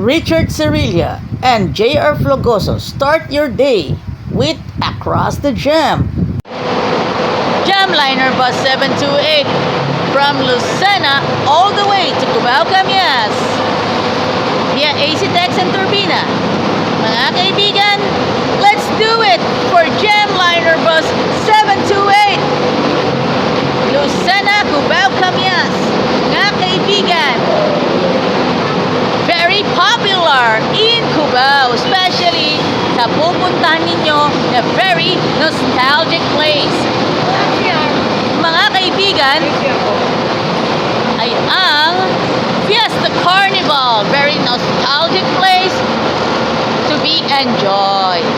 Richard Cerilla and J.R. Flogoso start your day with Across the Jam. Jamliner Bus 728 from Lucena all the way to Cubao Camias via AC Tex and Turbina. Mga kaibigan, let's do it for Jamliner Bus 728 Lucena, Cubao Camias. Mga kaibigan, very popular in Cubao, especially sa pupuntahan ninyo na very nostalgic place. Mga kaibigan, ay ang Fiesta Carnival, very nostalgic place to be enjoyed.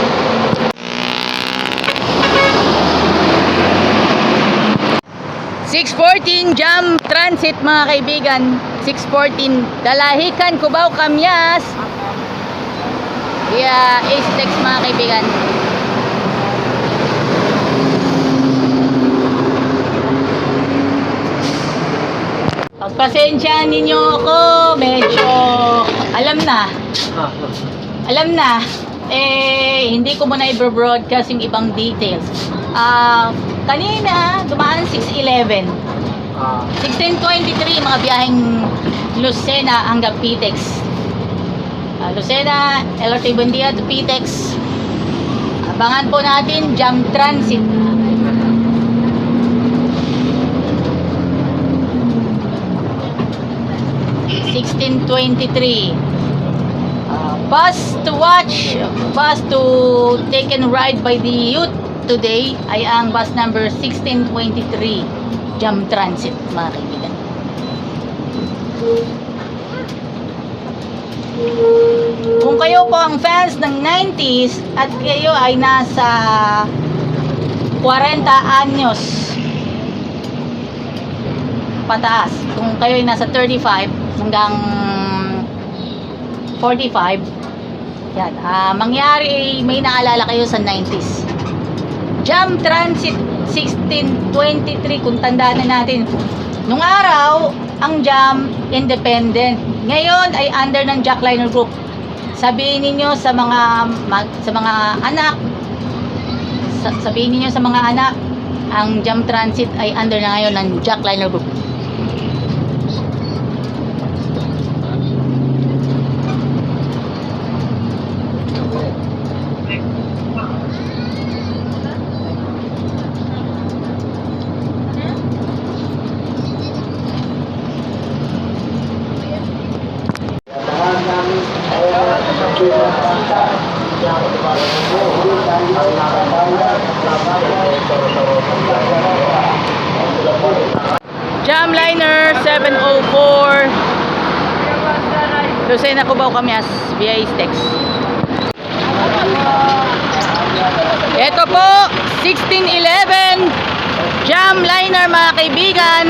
(614) Jam Transit mga kaibigan, 614 Dalahican, Cubao, Camias via AC Tex mga kaibigan. Pagpasensyahan ninyo ako, medyo alam na hindi ko muna i-broadcast yung ibang details. Kanina dumaan 611 1623 mga biyaheng Lucena hanggang Pitex. Lucena, LRT Buendia to Pitex. Abangan po natin Jam Transit. (1623) bus to watch, bus to take and ride by the youth today ay ang bus number 1623 Jam Transit mga kaibigan. Kung kayo po ang fans ng 90s at kayo ay nasa 40 anyos pataas, kung kayo ay nasa 35 hanggang 45, yan, mangyari may naalala kayo sa 90s. Jam Transit 1623, kung tandaan na natin, nung araw ang Jam independent, ngayon ay under ng Jackliner Group. Sabihin niyo sa mga anak, sabihin niyo sa mga anak, ang Jam Transit ay under na ngayon ng Jackliner Group. Jamliner 704 Lucena, Cubao, Camias via Tex. Ito po 1611 Jamliner mga kaibigan,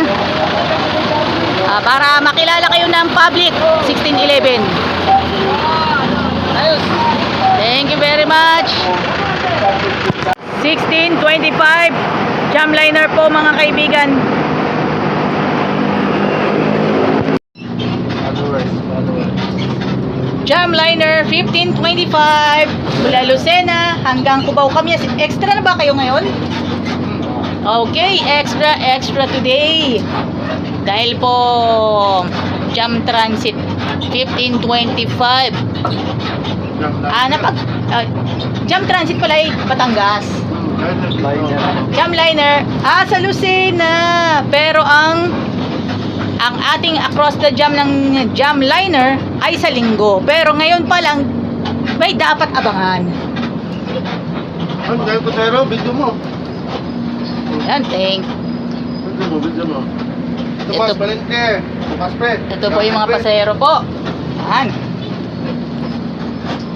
para makilala kayo ng public. 1611. Thank you very much. 1625 Jamliner po mga kaibigan. Jamliner 1525 mula Lucena hanggang Cubao, Camias. Extra na ba kayo ngayon? Okay, extra today. Dahil po Jam Transit 1525. Jam Transit pala ay Batangas. Jamliner sa Lucena, pero ang ating Across the Jam ng Jamliner ay sa Linggo. Pero ngayon pa lang may dapat abangan. Dahil ko sa'yo, video mo. Yan, thank. Video mo. Tumas, balente. Tumas, pre. Ito po yung mga pasahero po. Yan.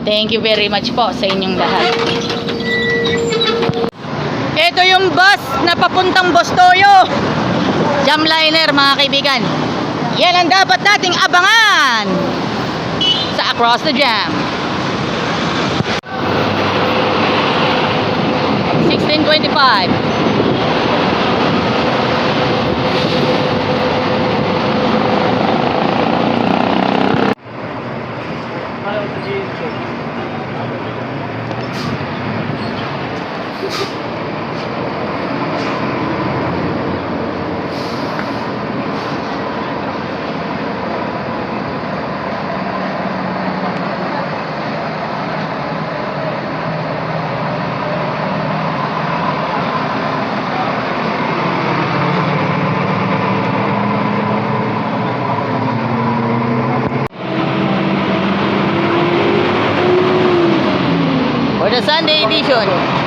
Thank you very much po sa inyong lahat. Ito yung bus na papuntang Bostoyo. Jamliner mga kaibigan. Yan ang dapat nating abangan sa Across the Jam. 1625. Ayaw sa GMC. For the Sunday edition.